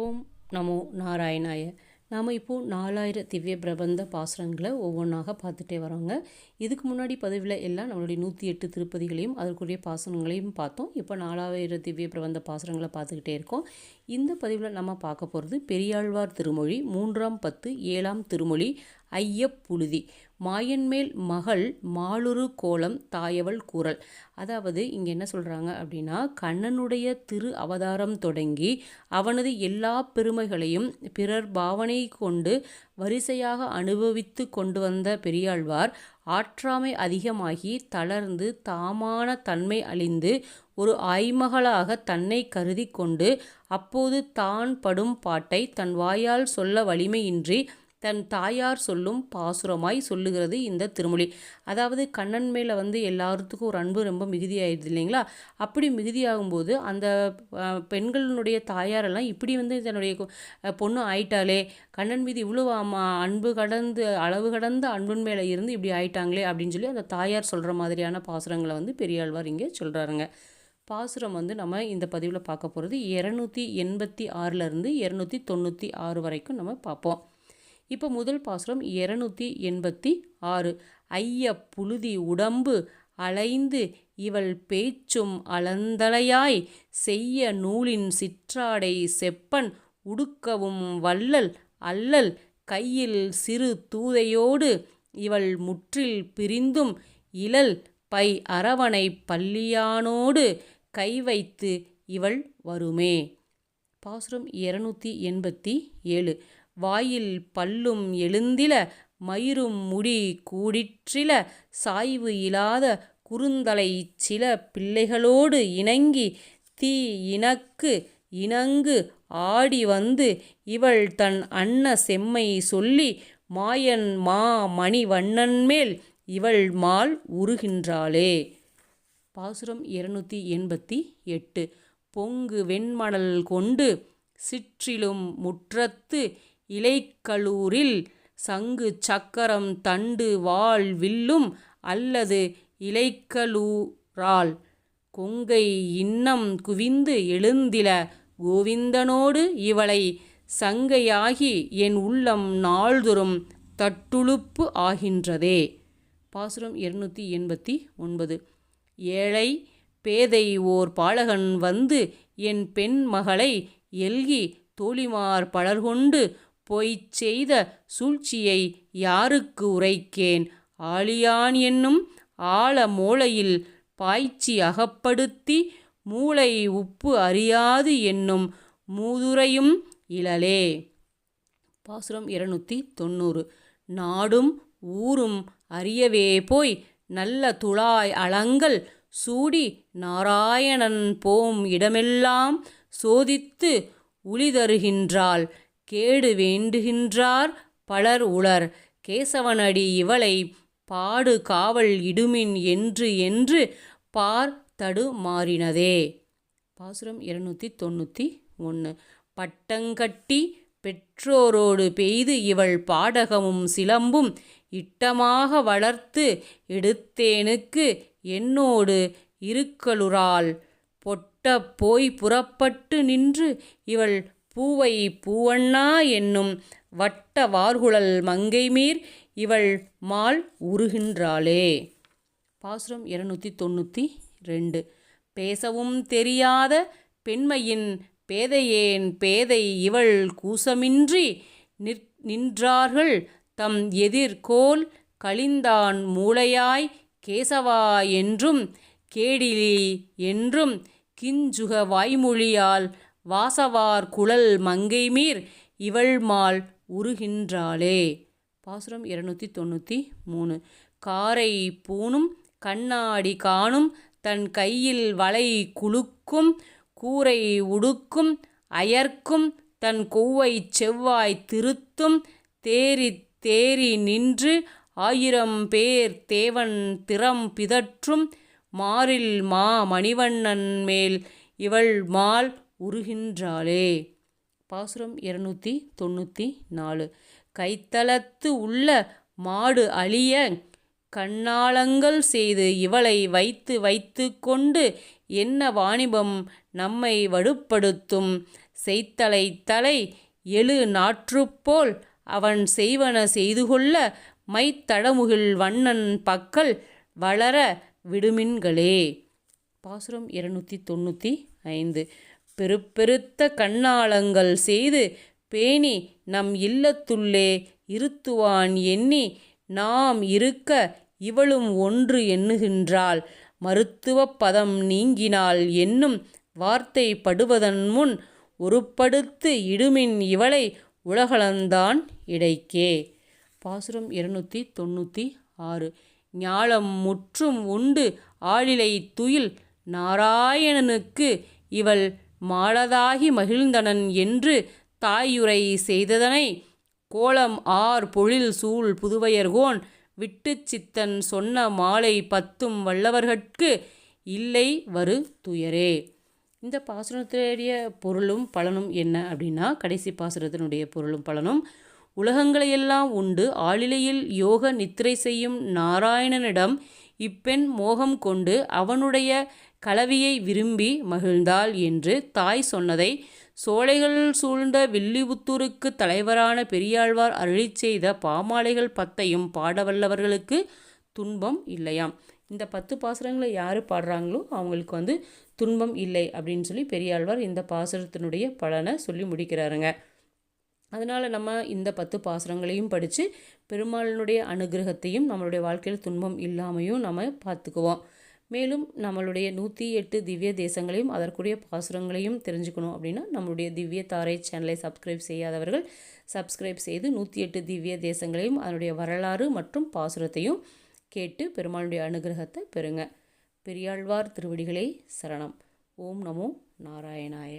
ஓம் நமோ நாராயணாய. நாம் இப்போது 4000 திவ்ய பிரபந்த பாசுரங்களை ஒவ்வொன்றாக பார்த்துட்டே வரோங்க. இதுக்கு முன்னாடி பதிவில் எல்லாம் நம்மளுடைய 108 திருப்பதிகளையும் அதற்குரிய பாசுரங்களையும் பார்த்தோம். இப்போ 4000 திவ்ய பிரபந்த பாசுரங்களை பார்த்துக்கிட்டே இருக்கோம். இந்த பதிவில் நம்ம பார்க்க போகிறது பெரியாழ்வார் திருமொழி 3ஆம் பத்து 7ஆம் திருமொழி ஐயப்புழுதி. மாயன்மேல் மகள் மாலுரு கோலம் தாயவள் கூறல். அதாவது இங்கே என்ன சொல்கிறாங்க அப்படின்னா, கண்ணனுடைய திரு அவதாரம் தொடங்கி அவனது எல்லா பெருமைகளையும் பிறர் பாவனை கொண்டு வரிசையாக அனுபவித்து கொண்டு வந்த பெரியாழ்வார் ஆற்றாமை அதிகமாகி தளர்ந்து தாமான தன்மை அழிந்து ஒரு ஆய்மகளாக தன்னை கருதி கொண்டு அப்போது தான் படும் பாட்டை தன் வாயால் சொல்ல வலிமையின்றி தன் தாயார் சொல்லும் பாசுரமாய் சொல்லுகிறது இந்த திருமொழி. அதாவது கண்ணன் மேலே எல்லாத்துக்கும் ஒரு அன்பு ரொம்ப மிகுதியாயிடுது இல்லைங்களா? அப்படி மிகுதியாகும்போது அந்த பெண்களினுடைய தாயாரெல்லாம் இப்படி தன்னுடைய பொண்ணு ஆயிட்டாலே, கண்ணன் மீது இவ்வளோ அன்பு கடந்து அளவு கடந்த அன்பின் மேலே இருந்து இப்படி ஆயிட்டாங்களே அப்படின்னு சொல்லி அந்த தாயார் சொல்கிற மாதிரியான பாசுரங்களை பெரியாழ்வார் இங்கே சொல்கிறாருங்க. பாசுரம் நம்ம இந்த பதிவில் பார்க்க போகிறது 286லேருந்து 296 வரைக்கும் நம்ம பார்ப்போம். இப்போ முதல் பாசுரம் 286. ஐய புழுதி உடம்பு அலைந்து இவள் பேச்சும் அலந்தலையாய் செய்ய நூலின் சிற்றாடை செப்பன் உடுக்கவும் வள்ளல் அல்லல் கையில் சிறு தூதையோடு இவள் முற்றில் பிரிந்தும் இழல் பை அரவணை பள்ளியானோடு கை வைத்து இவள் வருமே. பாசுரம் 287. வாயில் பல்லும் எழுந்தில மயிரும் முடி கூடிற்றில சாய்வு இல்லாத குறுந்தலை சில பிள்ளைகளோடு இணங்கி தீ இனக்கு இணங்கு ஆடி வந்து இவள் தன் அன்ன செம்மை சொல்லி மாயன் மா மணி வண்ணன்மேல் இவள் மால் உருகின்றாளே. பாசுரம் 288. பொங்கு வெண்மணல் கொண்டு சிற்றிலும் முற்றத்து இலைக்களூரில் சங்கு சக்கரம் தண்டு வாள் வில்லும் அல்லது இலைக்களூரால் கொங்கை இன்னம் குவிந்து எழுந்தில கோவிந்தனோடு இவளை சங்கையாகி என் உள்ளம் நாள்தொறும் தட்டுழுப்பு ஆகின்றதே. பாசுரம் 289. ஏழை பேதை ஓர் பாலகன் வந்து என் பெண் மகளை எல்கி தோழிமார் பலர்கொண்டு பொய்ச் செய்த சூழ்ச்சியை யாருக்கு உரைக்கேன் ஆழியான் என்னும் ஆழ மூளையில் பாய்ச்சி அகப்படுத்தி மூளை உப்பு அறியாது என்னும் மூதுரையும் இழலே. பாசுரம் 290. நாடும் ஊரும் அறியவே போய் நல்ல துழாய் அலங்கள் சூடி நாராயணன் போம் இடமெல்லாம் சோதித்து உளிதருகின்றாள் கேடு வேண்டுகின்றார் பலர் உளர் கேசவனடி இவளை பாடு காவல் இடுமின் என்று என்று பார் தடு மாறினதே. பாசுரம் 291. பட்டங்கட்டி பெற்றோரோடு பெய்து இவள் பாடகமும் சிலம்பும் இட்டமாக வளர்த்து எடுத்தேனுக்கு என்னோடு இருக்கலுறாள் பொட்ட போய் புறப்பட்டு நின்று இவள் பூவை பூவண்ணா என்னும் வட்ட வார்குழல் மங்கைமீர் இவள் மால் உருகின்றாளே. பாசுரம் 292. பேசவும் தெரியாத பெண்மையின் பேதையேன் பேதை இவள் கூசமின்றி நின்றார்கள் தம் எதிர்கோல் கழிந்தான் மூளையாய் கேசவா என்றும் கேடிலி என்றும் கிஞ்சுக வாய்மொழியால் வாசவார் குழல் மங்கைமீர் இவள் மால் உருகின்றாளே. பாசுரம் 293. காரை பூணும் கண்ணாடி காணும் தன் கையில் வளை குலுக்கும் கூரை உடுக்கும் அயர்க்கும் தன் கொவ்வை செவ்வாய் திருத்தும் தேறி தேறி நின்று 1000 பேர் தேவன் திறம் பிதற்றும் மாரில் மா மணிவண்ணன் மேல் இவள் மால் உருகின்றாளே. பாசுரம் 294. கைத்தலத்து உள்ள மாடு அழிய கண்ணாளங்கள் செய்து இவளை வைத்து வைத்து கொண்டு என்ன வாணிபம் நம்மை வடுப்படுத்தும் செய்த்தலை தலை எழு நாற்றுப்போல் அவன் செய்வன செய்து கொள்ள மைத்தடமுகில் வண்ணன் பக்கல் வளர விடுமின்களே. பாசுரம் 295. பெருத்த கண்ணாளங்கள் செய்து பேணி நம் இல்லத்துள்ளே இருத்துவான் எண்ணி நாம் இருக்க இவளும் ஒன்று எண்ணுகின்றாள் மருத்துவ பதம் நீங்கினாள் என்னும் வார்த்தை படுவதன் முன் ஒருப்படுத்து இடுமின் இவளை உலகளந்தான் இடைக்கே. பாசுரம் 296. ஞாலம் முற்றும் உண்டு ஆளிலை துயில் நாராயணனுக்கு இவள் மாளதாகி மகிழ்ந்தனன் என்று தாயுரை செய்ததனை கோலம் பொழில் சூழ் புதுவையர்கோன் விட்டு சித்தன் சொன்ன மாலை 10 வல்லவர்கட்கு இல்லை வரு துயரே. இந்த பாசுரத்தினுடைய பொருளும் பலனும் என்ன அப்படின்னா, கடைசி பாசுரத்தினுடைய பொருளும் பலனும், உலகங்களையெல்லாம் உண்டு ஆளிலையில் யோக நித்திரை செய்யும் நாராயணனிடம் இப்பெண் மோகம் கொண்டு அவனுடைய கலவியை விரும்பி மகிழ்ந்தாள் என்று தாய் சொன்னதை சோலைகள் சூழ்ந்த வில்லிபுத்தூருக்கு தலைவரான பெரியாழ்வார் அருளி செய்த பாமாலைகள் 10ஐயும் பாடவல்லவர்களுக்கு துன்பம் இல்லையாம். இந்த 10 பாசுரங்களை யார் பாடுறாங்களோ அவங்களுக்கு துன்பம் இல்லை அப்படின்னு சொல்லி பெரியாழ்வார் இந்த பாசுரத்தினுடைய பலனை சொல்லி முடிக்கிறாருங்க. அதனால் நம்ம இந்த 10 பாசுரங்களையும் படித்து பெருமாளினுடைய அனுகிரகத்தையும் நம்மளுடைய வாழ்க்கையில் துன்பம் இல்லாமையும் நம்ம பார்த்துக்குவோம். மேலும் நம்மளுடைய 108 திவ்ய தேசங்களையும் அதற்குரிய பாசுரங்களையும் தெரிஞ்சுக்கணும் அப்படின்னா நம்மளுடைய திவ்ய தாரை சேனலை சப்ஸ்கிரைப் செய்யாதவர்கள் சப்ஸ்கிரைப் செய்து 108 திவ்ய தேசங்களையும் அதனுடைய வரலாறு மற்றும் பாசுரத்தையும் கேட்டு பெருமாளுடைய அனுகிரகத்தை பெறுங்க. பெரியாழ்வார் திருவடிகளே சரணம். ஓம் நமோ நாராயணாய.